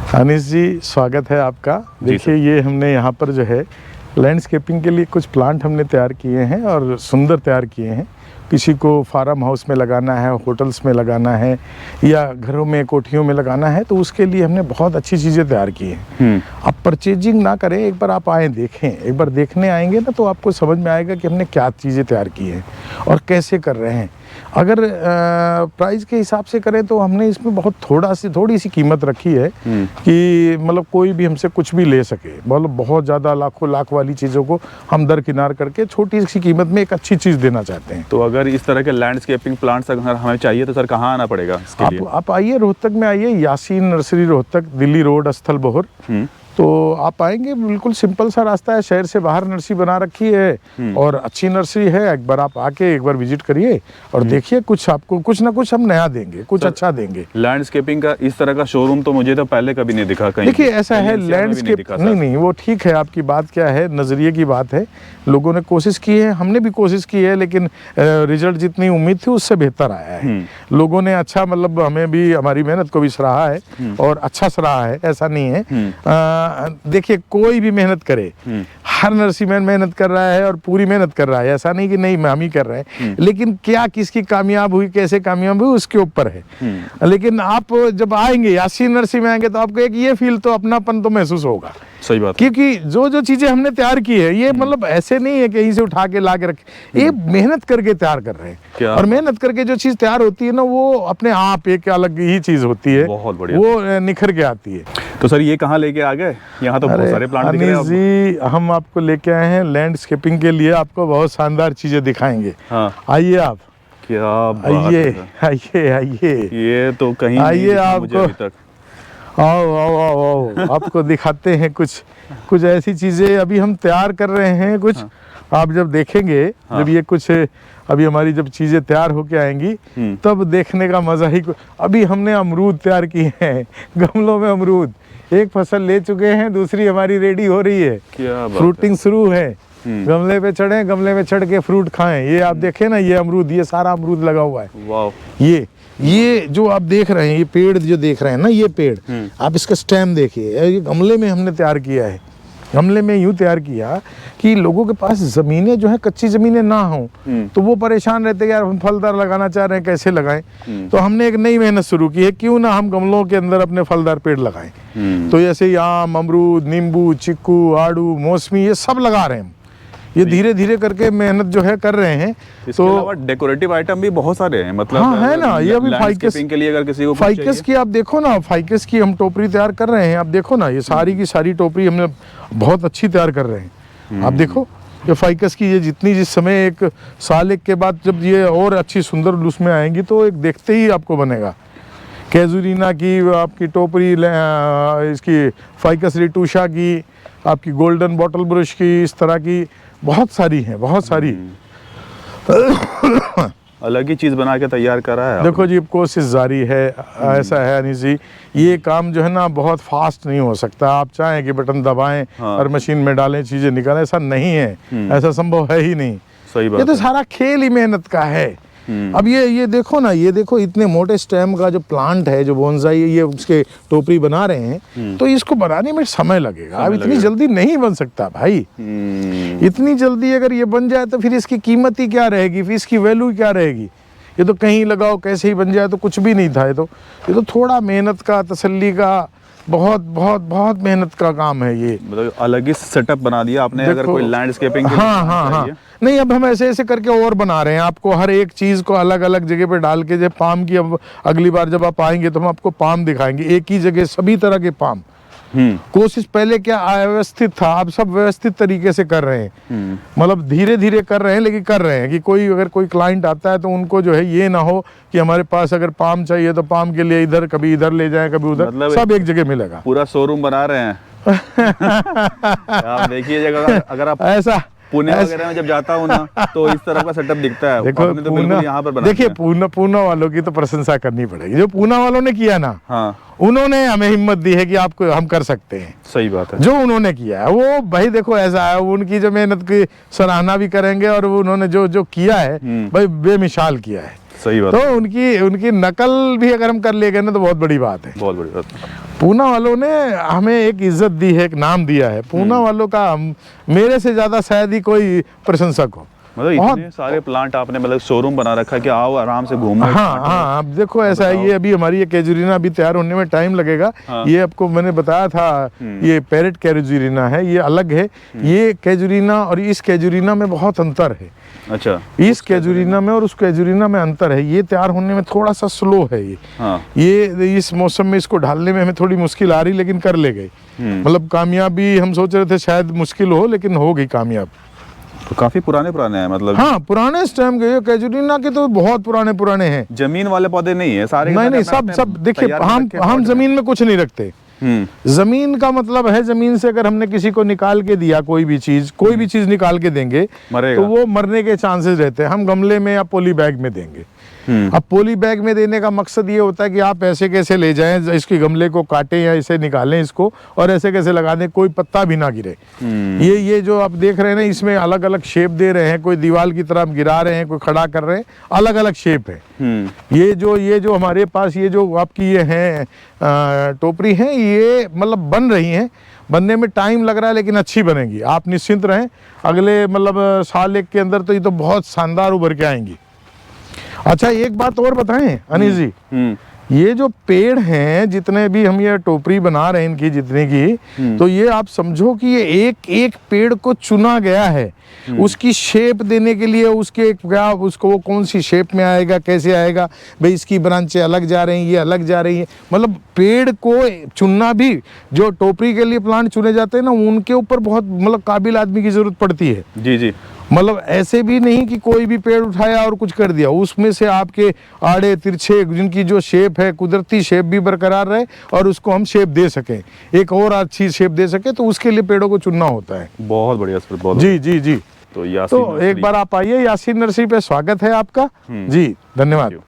अनीस जी, स्वागत है आपका। देखिए, ये हमने यहाँ पर जो है लैंडस्केपिंग के लिए कुछ प्लांट हमने तैयार किए हैं और सुंदर तैयार किए हैं। किसी को फार्म हाउस में लगाना है, होटल्स में लगाना है या घरों में, कोठियों में लगाना है, तो उसके लिए हमने बहुत अच्छी चीज़ें तैयार की हैं। आप परचेजिंग ना करें, एक बार आप आएँ, देखें। एक बार देखने आएंगे ना तो आपको समझ में आएगा कि हमने क्या चीज़ें तैयार की हैं और कैसे कर रहे हैं। अगर प्राइस के हिसाब से करें तो हमने इसमें बहुत थोड़ी सी कीमत रखी है कि मतलब कोई भी हमसे कुछ भी ले सके। मतलब बहुत ज़्यादा लाखों लाख वाली चीज़ों को हम दरकिनार करके छोटी सी कीमत में एक अच्छी चीज़ देना चाहते हैं। तो अगर इस तरह के लैंडस्केपिंग प्लांट्स अगर हमें चाहिए तो सर कहाँ आना पड़ेगा इसके लिए? आप आइए, रोहतक में आइए, यासीन नर्सरी रोहतक, दिल्ली रोड, स्थल बोहर। तो आप आएंगे, बिल्कुल सिंपल सा रास्ता है, शहर से बाहर नर्सरी बना रखी है और अच्छी नर्सरी है। एक बार आप आके एक बार विजिट करिए और देखिए, कुछ आपको कुछ ना कुछ हम नया देंगे, कुछ अच्छा देंगे। लैंडस्केपिंग का इस तरह का शोरूम तो मुझे तो पहले कभी नहीं दिखा कहीं। देखिए, ऐसा है लैंडस्केप नहीं, वो ठीक है। आपकी बात क्या है, नजरिए की बात है। लोगों ने कोशिश की है, हमने भी कोशिश की है, लेकिन रिजल्ट जितनी उम्मीद थी उससे बेहतर आया है। लोगों ने अच्छा, मतलब हमें भी, हमारी मेहनत को भी सराहा है और अच्छा सराहा है, ऐसा नहीं है। देखिए, कोई भी मेहनत करे, हर नर्सरीमैन मेहनत कर रहा है और पूरी मेहनत कर रहा है, ऐसा नहीं कि नहीं हम ही कर रहे हैं। लेकिन क्या किसकी कामयाब हुई, कैसे कामयाब हुई, उसके ऊपर है। लेकिन आप जब आएंगे, यासीन नर्सरी में आएंगे, तो आपको एक ये फील तो, अपनापन तो महसूस होगा। सही बात। क्योंकि जो चीजें हमने तैयार की है, ये मतलब ऐसे नहीं है कहीं से उठा के ला के रखे, ये मेहनत करके तैयार कर रहे हैं। और मेहनत करके जो चीज तैयार होती है ना, वो अपने आप एक अलग ही चीज होती है, बहुत बढ़िया, वो निखर के आती है। तो सर, ये कहाँ लेके आ गए? यहाँ तो बहुत सारे प्लांट दिख रहे हैं जी, हम आपको लेके आए हैं लैंडस्केपिंग के लिए, आपको बहुत शानदार चीजें दिखाएंगे। आइए आप, क्या आइए आइए आइए, ये तो कहीं आइए, आपको आओ आओ आओ आओ, आपको दिखाते हैं कुछ ऐसी चीजें अभी हम तैयार कर रहे हैं। कुछ आप जब देखेंगे, जब ये कुछ अभी हमारी जब चीजें तैयार होके आएंगी, तब देखने का मजा ही। अभी हमने अमरूद तैयार किए हैं, गमलों में अमरूद। एक फसल ले चुके हैं, दूसरी हमारी रेडी हो रही है, फ्रूटिंग शुरू है। गमले पे चढ़े, गमले में चढ़ के फ्रूट खाएं। ये आप देखें ना, ये अमरूद, ये सारा अमरूद लगा हुआ है। वाह। ये जो आप देख रहे हैं, ये पेड़ जो देख रहे हैं ना, ये पेड़, आप इसका स्टेम देखिए। ये गमले में हमने तैयार किया है। गमले में यूं तैयार किया कि लोगों के पास जमीनें जो है, कच्ची जमीनें ना हो, तो वो परेशान रहते हैं, यार हम फलदार लगाना चाह रहे हैं, कैसे लगाएं। तो हमने एक नई मेहनत शुरू की है, क्यों ना हम गमलों के अंदर अपने फलदार पेड़ लगाएं। तो जैसे आम, अमरूद, नींबू, चीकू, आड़ू, मौसमी, ये सब लगा रहे हैं। ये धीरे धीरे करके मेहनत जो है कर रहे हैं। इसके अलावा डेकोरेटिव आइटम भी बहुत सारे हैं, मतलब है ना। ये अभी फाइकस के लिए अगर किसी को फाइकस की आप देखो ना, फाइकस की हम टोपरी तैयार कर रहे हैं। आप देखो ना, ये सारी की सारी टोपरी हमने बहुत अच्छी तैयार कर रहे हैं। आप देखो, ये फाइकस की, ये जितनी जिस समय एक साल एक के बाद जब ये और अच्छी सुंदर उसमें आएंगी, तो एक देखते ही आपको बनेगा। कैजुरीना की आपकी टोपरी, इसकी फाइकस रिटूशा की, आपकी गोल्डन बॉटल ब्रश की, इस तरह की बहुत सारी हैं, बहुत सारी। अलग ही चीज बना के तैयार करा है। देखो जी, कोशिश जारी है। ऐसा है अनीस जी, ये काम जो है ना, बहुत फास्ट नहीं हो सकता। आप चाहें कि बटन दबाएं और मशीन में डालें, चीजें निकालें, ऐसा नहीं है। ऐसा संभव है ही नहीं। सही बात। ये तो सारा खेल ही मेहनत का है। अब ये देखो ना, ये देखो, इतने मोटे स्टेम का जो प्लांट है, जो बोनसाई, ये उसके टोपरी बना रहे हैं, तो इसको बनाने में समय लगेगा। अब इतनी जल्दी नहीं बन सकता भाई। इतनी जल्दी अगर ये बन जाए तो फिर इसकी कीमत ही क्या रहेगी, फिर इसकी वैल्यू क्या रहेगी। ये तो कहीं लगाओ कैसे ही बन जाए तो कुछ भी नहीं था। ये तो थोड़ा मेहनत का, तसल्ली का, बहुत बहुत बहुत मेहनत का काम है ये। मतलब अलग ही सेटअप बना दिया आपने। अगर कोई लैंडस्केपिंग, हाँ, नहीं, अब हम ऐसे ऐसे करके और बना रहे हैं। आपको हर एक चीज को अलग अलग जगह पे डाल के, जब पाम की, अब अगली बार जब आप आएंगे तो हम आपको पाम दिखाएंगे, एक ही जगह सभी तरह के पाम। कोशिश पहले क्या अव्यवस्थित था, अब सब व्यवस्थित तरीके से कर रहे हैं। मतलब धीरे धीरे कर रहे हैं, लेकिन कर रहे हैं कि अगर कोई क्लाइंट आता है तो उनको जो है ये ना हो कि हमारे पास अगर पाम चाहिए तो पाम के लिए इधर, कभी इधर ले जाएं, कभी उधर, मतलब सब एक जगह मिलेगा। पूरा शोरूम बना रहे हैं। आप देखिए, अगर आप ऐसा पुणे वगैरह में जब जाता हूँ ना, तो इस तरह का सेटअप दिखता है। देखो, तो बिल्कुल यहाँ पर बना। देखिए, पूना वालों की तो प्रशंसा करनी पड़ेगी। जो पूना वालों ने किया ना, उन्होंने हमें हिम्मत दी है कि आपको हम कर सकते हैं। सही बात है। जो उन्होंने किया है वो भाई देखो, ऐसा है, उनकी जो मेहनत की सराहना भी करेंगे, और उन्होंने जो किया है भाई, बेमिसाल किया है। सही बात। तो उनकी नकल भी अगर हम कर ले गए ना, तो बहुत बड़ी बात है। बहुत बड़ी बात। पूना वालों ने हमें एक इज्जत दी है, एक नाम दिया है। पूना वालों का मेरे से ज्यादा शायद ही कोई प्रशंसक हो। मतलब इतने सारे प्लांट आपने मतलब शोरूम बना रखा है कि आओ आराम से घूमो। हाँ हाँ, अब देखो ऐसा है, ये अभी हमारी ये कैजुरीना अभी तैयार होने में टाइम लगेगा। ये आपको मैंने बताया था, ये पैरेट कैजुरीना है, ये अलग है। ये कैजुरीना और इस कैजुरीना में बहुत अंतर है। अच्छा, इस कैजुरीना में और उस कैजुरीना में अंतर है। ये तैयार होने में थोड़ा सा स्लो है। ये इस मौसम में इसको ढालने में हमें थोड़ी मुश्किल आ रही, लेकिन कर ले गई। मतलब कामयाबी हम सोच रहे थे शायद मुश्किल हो, लेकिन हो गई कामयाब। तो काफी पुराने हैं मतलब। हाँ, पुराने इस टाइम के कैजुरीना के तो बहुत पुराने हैं। जमीन वाले पौधे नहीं है सारे? नहीं, सब देखिए, हम जमीन में कुछ नहीं रखते। जमीन का मतलब है, जमीन से अगर हमने किसी को निकाल के दिया कोई भी चीज निकाल के देंगे तो वो मरने के चांसेस रहते हैं। हम गमले में या पॉली बैग में देंगे। अब पॉली बैग में देने का मकसद ये होता है कि आप ऐसे कैसे ले जाएं, इसके गमले को काटें या इसे निकालें इसको और ऐसे कैसे लगा दें, कोई पत्ता भी ना गिरे। ये जो आप देख रहे हैं ना, इसमें अलग अलग शेप दे रहे हैं, कोई दीवार की तरफ गिरा रहे हैं, कोई खड़ा कर रहे हैं, अलग अलग शेप है। ये जो हमारे पास ये जो आपकी ये है टोपरी है, ये मतलब बन रही है। बनने में टाइम लग रहा है लेकिन अच्छी बनेगी, आप निश्चिंत रहें। अगले मतलब साल एक के अंदर तो ये तो बहुत शानदार उभर के आएंगी। अच्छा, एक बात और बताएं अनिल जी, ये जो पेड़ हैं, जितने भी हम ये टोपरी बना रहे हैं इनकी जितने की, तो ये आप समझो कि ये एक एक पेड़ को चुना गया है उसकी शेप देने के लिए। उसके क्या, उसको वो कौन सी शेप में आएगा, कैसे आएगा, भाई इसकी ब्रांचें अलग जा रही हैं, ये अलग जा रही हैं। मतलब पेड़ को चुनना भी, जो टोपरी के लिए प्लांट चुने जाते हैं ना, उनके ऊपर बहुत मतलब काबिल आदमी की जरूरत पड़ती है। जी जी। मतलब ऐसे भी नहीं कि कोई भी पेड़ उठाया और कुछ कर दिया, उसमें से आपके आड़े तिरछे जिनकी जो शेप है, कुदरती शेप भी बरकरार रहे और उसको हम शेप दे सकें, एक और अच्छी शेप दे सके, तो उसके लिए पेड़ों को चुनना होता है। बहुत बढ़िया सर, बहुत जी जी जी। तो यासीन एक बार आप आइए, यासीन नर्सरी पे स्वागत है आपका जी, धन्यवाद।